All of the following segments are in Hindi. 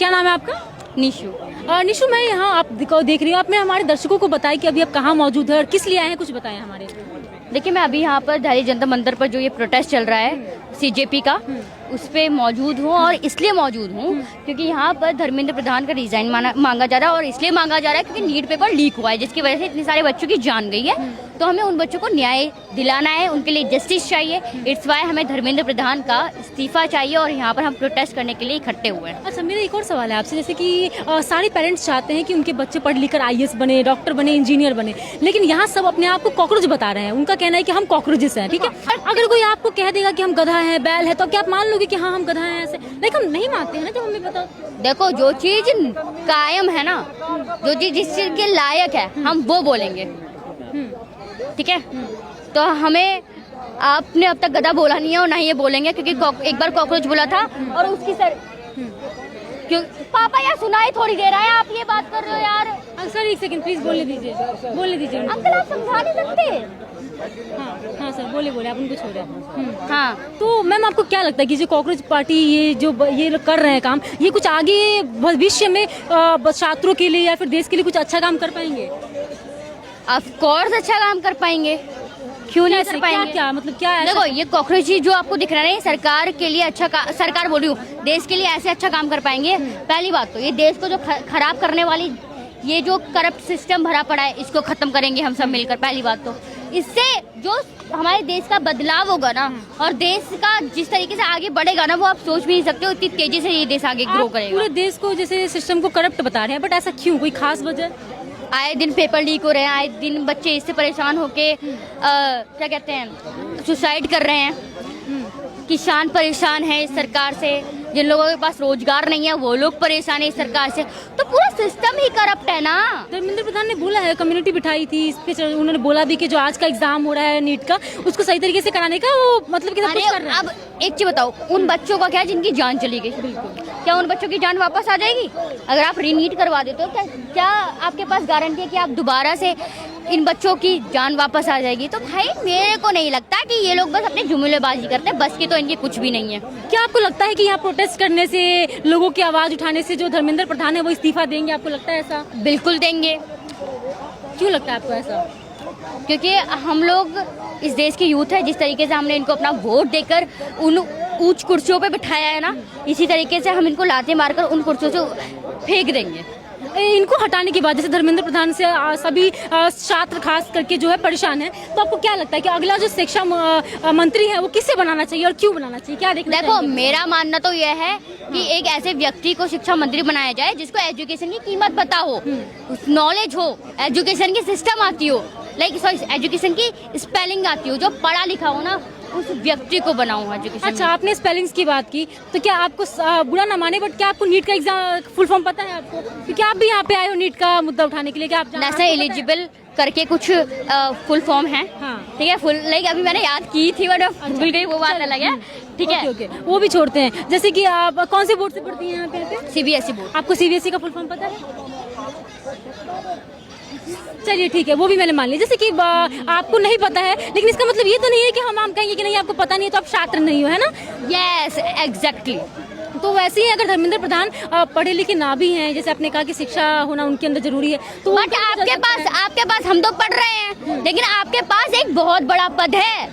क्या नाम है आपका? निशु। निशु, मैं यहाँ आप देख रही हूँ, आपने हमारे दर्शकों को बताया कि अभी आप कहाँ मौजूद है और किस लिए आए हैं, कुछ बताएं हमारे। देखिए, मैं अभी यहाँ पर दिल्ली जंतर मंतर पर जो ये प्रोटेस्ट चल रहा है सीजेपी का, उस पे मौजूद हूँ। और इसलिए मौजूद हूँ क्योंकि यहाँ पर धर्मेंद्र प्रधान का रिजाइन मांगा जा रहा है। और इसलिए मांगा जा रहा है क्योंकि नीट पेपर लीक हुआ है, जिसकी वजह से इतने सारे बच्चों की जान गई है। तो हमें उन बच्चों को न्याय दिलाना है, उनके लिए जस्टिस चाहिए। इट्स वाई हमें धर्मेंद्र प्रधान का इस्तीफा चाहिए और यहाँ पर हम प्रोटेस्ट करने के लिए इकट्ठे हुए हैं। अच्छा, मेरा एक और सवाल है आपसे, जैसे कि सारे पेरेंट्स चाहते हैं कि उनके बच्चे पढ़ लिख कर IAS बने, डॉक्टर बने, इंजीनियर बने, लेकिन यहाँ सब अपने आप को कॉकरोच बता रहे हैं। उनका कहना है कि हम कॉकरोचेस हैं, ठीक है। अगर कोई आपको कह देगा कि हम गधा हैं, बैल है, तो क्या आप मान लोगे कि हाँ हम गधा हैं ऐसे? लेकिन हम नहीं मानते हैं ना, जब हमें पता। देखो, जो चीज कायम है ना, जो चीज जिस चीज के लायक है, हम वो बोलेंगे, ठीक है। तो हमें आपने अब तक गधा बोला नहीं है और ना ही ये बोलेंगे, क्योंकि एक बार कॉकरोच बोला था और उसकी सर क्यों पापा यार सुनाई थोड़ी देर है, आप ये बात कर रहे हो यार। सर एक सेकंड प्लीज, बोलने दीजिए अंकल, आप समझा नहीं सकते। हाँ सर, बोले आप उनको छोड़े। हाँ, तो मैम आपको क्या लगता है कि जो कॉकरोच पार्टी ये कर रहे हैं काम, ये कुछ आगे भविष्य में छात्रों के लिए या फिर देश के लिए कुछ अच्छा काम कर पाएंगे? ऑफ कोर्स अच्छा काम कर पाएंगे, क्यों नहीं कर पाएंगे? क्या मतलब क्या है? देखो, ये कॉकरोच जो आपको दिख रहा है, सरकार के लिए सरकार बोल रही हूँ, देश के लिए ऐसे अच्छा काम कर पाएंगे। पहली बात तो ये देश को जो खराब करने वाली ये जो करप्ट सिस्टम भरा पड़ा है, इसको खत्म करेंगे हम सब मिलकर। पहली बात तो इससे जो हमारे देश का बदलाव होगा ना, और देश का जिस तरीके से आगे बढ़ेगा ना, वो आप सोच भी नहीं सकते हो, इतनी तेजी से ये देश आगे ग्रो करेगा। पूरे देश को जैसे सिस्टम को करप्ट बता रहे हैं, बट ऐसा क्यों? कोई खास वजह? आए दिन पेपर लीक हो रहे हैं, आए दिन बच्चे इससे परेशान होके क्या कहते हैं, सुसाइड कर रहे हैं। किसान परेशान है इस सरकार से, जिन लोगों के पास रोजगार नहीं है वो लोग परेशान है इस सरकार से। तो पूरा सिस्टम ही करप्ट है ना। धर्मेंद्र प्रधान ने बोला है, कम्युनिटी बिठाई थी इस पे, उन्होंने बोला भी कि जो आज का एग्जाम हो रहा है नीट का, उसको सही तरीके से कराने का वो मतलब कि सब कुछ कर रहे हैं। अब एक चीज बताओ, उन बच्चों का क्या जिनकी जान चली गई? क्या उन बच्चों की जान वापस आ जाएगी? अगर आप रीनीट करवा देते हो, क्या आपके पास गारंटी है कि आप दोबारा से इन बच्चों की जान वापस आ जाएगी? तो भाई मेरे को नहीं लगता कि ये लोग बस अपनी जुमलेबाजी करते हैं, बस की तो इनकी कुछ भी नहीं है। क्या आपको लगता है कि यहाँ प्रोटेस्ट करने से, लोगों की आवाज उठाने से जो धर्मेंद्र प्रधान है वो इस्तीफा देंगे? आपको लगता है ऐसा? बिल्कुल देंगे। क्यों लगता है आपको ऐसा? क्योंकि हम लोग इस देश के यूथ है, जिस तरीके से हमने इनको अपना वोट देकर उन ऊंच कुर्सियों पे बिठाया है ना, इसी तरीके से हम इनको लाते मारकर उन कुर्सियों से फेंक देंगे। इनको हटाने के बाद जैसे धर्मेंद्र प्रधान से सभी छात्र खास करके जो है परेशान है, तो आपको क्या लगता है कि अगला जो शिक्षा मंत्री है वो किससे बनाना चाहिए और क्यों बनाना चाहिए? क्या देखना देखो, मेरा मानना तो यह है कि एक ऐसे व्यक्ति को शिक्षा मंत्री बनाया जाए जिसको एजुकेशन की कीमत पता हो, नॉलेज हो, एजुकेशन की सिस्टम आती हो, एजुकेशन की स्पेलिंग आती हो, जो पढ़ा लिखा हो ना, उस व्यक्ति को बनाऊं एजुकेशन। अच्छा, आपने स्पेलिंग्स की बात की, तो क्या आपको बुरा ना माने, बट क्या आपको नीट का एग्जाम फुल फॉर्म पता है आपको? क्योंकि आप भी यहाँ पे आए हो नीट का मुद्दा उठाने के लिए। क्या आप नेशनल एलिजिबल करके कुछ फुल फॉर्म है? हाँ। ठीक है, फुल अभी मैंने याद की थी बट भूल गई, वो बात अलग है। ठीक है, ओके, वो भी छोड़ते हैं। जैसे कि आप कौन से बोर्ड से पढ़ती हैं यहाँ पे? CBSE board. आपको CBSE का फुल फॉर्म पता है? चलिए ठीक है, वो भी मैंने मान लिया। जैसे कि आपको नहीं पता है, लेकिन इसका मतलब ये तो नहीं है कि हम कहेंगे कि नहीं आपको पता नहीं है तो आप छात्र नहीं हो, है ना? Yes, exactly. तो वैसे ही अगर धर्मेंद्र प्रधान पढ़े लिखे ना भी हैं, जैसे आपने कहा कि शिक्षा होना उनके अंदर जरूरी है, तो बट आपके पास हम तो पढ़ रहे हैं, लेकिन आपके पास एक बहुत बड़ा पद है,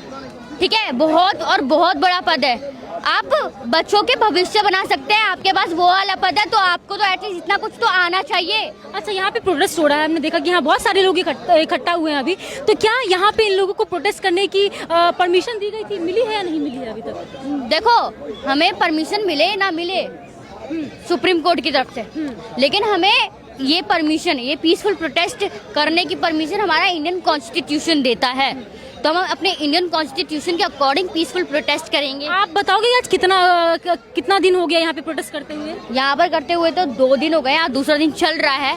ठीक है, बहुत बड़ा पद है। आप बच्चों के भविष्य बना सकते हैं, आपके पास वो वाला पद है, तो आपको तो एटलीस्ट इतना कुछ तो आना चाहिए। अच्छा, यहाँ पे प्रोटेस्ट हो रहा है, हमने देखा कि यहाँ बहुत सारे लोग इकट्ठा हुए हैं अभी, तो क्या यहाँ पे इन लोगों को प्रोटेस्ट करने की परमिशन दी गई थी? मिली है या नहीं मिली है अभी तक? देखो, हमें परमिशन मिले ना मिले सुप्रीम कोर्ट की तरफ से, लेकिन हमें ये परमिशन, ये पीसफुल प्रोटेस्ट करने की परमिशन हमारा इंडियन कॉन्स्टिट्यूशन देता है। तो हम अपने इंडियन कॉन्स्टिट्यूशन के अकॉर्डिंग पीसफुल प्रोटेस्ट करेंगे। आप बताओगे आज कितना दिन हो गया यहाँ पे प्रोटेस्ट करते हुए? यहाँ पर करते हुए तो 2 दिन हो गए, आज दूसरा दिन चल रहा है।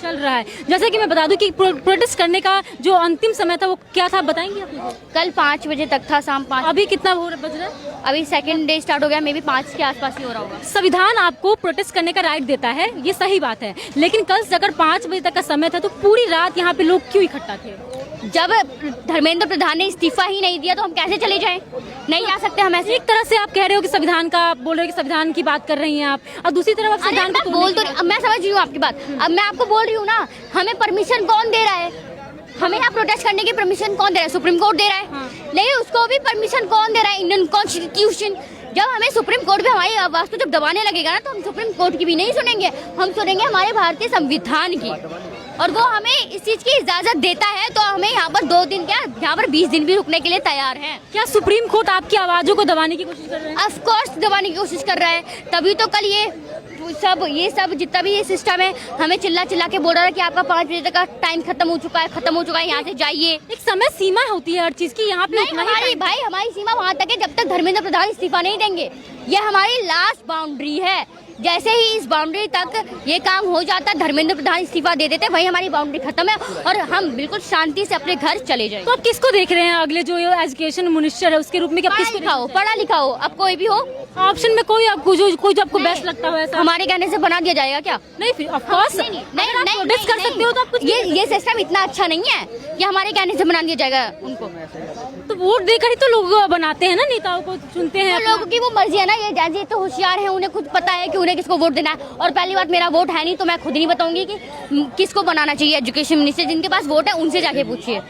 जैसे कि मैं बता दूं कि प्रोटेस्ट करने का जो अंतिम समय था वो क्या था, बताएंगे आप मुझे? कल 5 बजे तक था, शाम 5। अभी कितना बज रहा है? अभी सेकंड डे स्टार्ट हो गया, मे बी 5 के आसपास ही हो रहा होगा। संविधान आपको प्रोटेस्ट करने का राइट देता है, ये सही बात है, लेकिन कल अगर 5 बजे तक का समय था तो पूरी रात यहाँ पे लोग क्यों इकट्ठा थे? जब धर्मेंद्र प्रधान ने इस्तीफा ही नहीं दिया तो हम कैसे चले जाएं? नहीं जा सकते हम ऐसे। एक तरह से आप कह रहे हो कि संविधान का आप बोल रहे हो कि संविधान की बात कर रही हैं आप, और दूसरी तरफ आप अरे संविधान मैं को बोल तो अब मैं समझ रही हूँ आपकी बात। अब मैं आपको बोल रही हूँ ना, हमें परमिशन कौन दे रहा है? हमें यहाँ प्रोटेस्ट करने की परमिशन कौन दे रहा है? सुप्रीम कोर्ट दे रहा है। हाँ। नहीं, उसको भी परमिशन कौन दे रहा है? Indian constitution. जब हमें सुप्रीम कोर्ट भी हमारी आवाज को जब दबाने लगेगा ना, तो हम सुप्रीम कोर्ट की भी नहीं सुनेंगे, हम सुनेंगे हमारे भारतीय संविधान की। और वो हमें इस चीज की इजाजत देता है, तो हमें यहाँ पर 2 दिन क्या, यहाँ पर 20 दिन भी रुकने के लिए तैयार हैं। क्या सुप्रीम कोर्ट आपकी आवाजों को दबाने की कोशिश कर रहे हैं? ऑफ कोर्स दबाने की कोशिश कर रहा है, तभी तो कल ये सब जितना भी ये सिस्टम है हमें चिल्ला चिल्ला के बोल रहा है कि आपका 5 बजे तक का टाइम खत्म हो चुका है, यहाँ से जाइए। एक समय सीमा होती है हर चीज की, यहाँ पे नहीं, उतना ही हमारी time- भाई हमारी सीमा वहाँ तक है जब तक धर्मेंद्र प्रधान इस्तीफा नहीं देंगे। ये हमारी लास्ट बाउंड्री है। जैसे ही इस बाउंड्री तक ये काम हो जाता, धर्मेंद्र प्रधान इस्तीफा दे देते, वही हमारी बाउंड्री खत्म है और हम बिल्कुल शांति से अपने घर चले जाएंगे। तो आप किसको देख रहे हैं अगले जो एजुकेशन मिनिस्टर है उसके रूप में? पढ़ा लिखा हो, अब कोई भी हो, ऑप्शन में कोई आपको जो आपको नहीं। बेस्ट लगता हो ऐसा? हमारे कहने से बना दिया जाएगा क्या? नहीं, फिर ऑफ कोर्स नहीं प्रोटेस्ट कर सकते हो तो आप कुछ ये सिस्टम इतना अच्छा नहीं है कि हमारे कहने से बना दिया जाएगा उनको। तो वोट देकर ही तो लोग बनाते हैं ना, नेताओं को चुनते हैं। तो लोगों की वो मर्जी है ना, ये जैसे तो होशियार है, उन्हें खुद पता है कि उन्हें किसको वोट देना है। और पहली बात, मेरा वोट है नहीं तो मैं खुद नहीं बताऊंगी कि किसको बनाना चाहिए एजुकेशन मिनिस्टर। जिनके पास वोट है उनसे जाके पूछिए।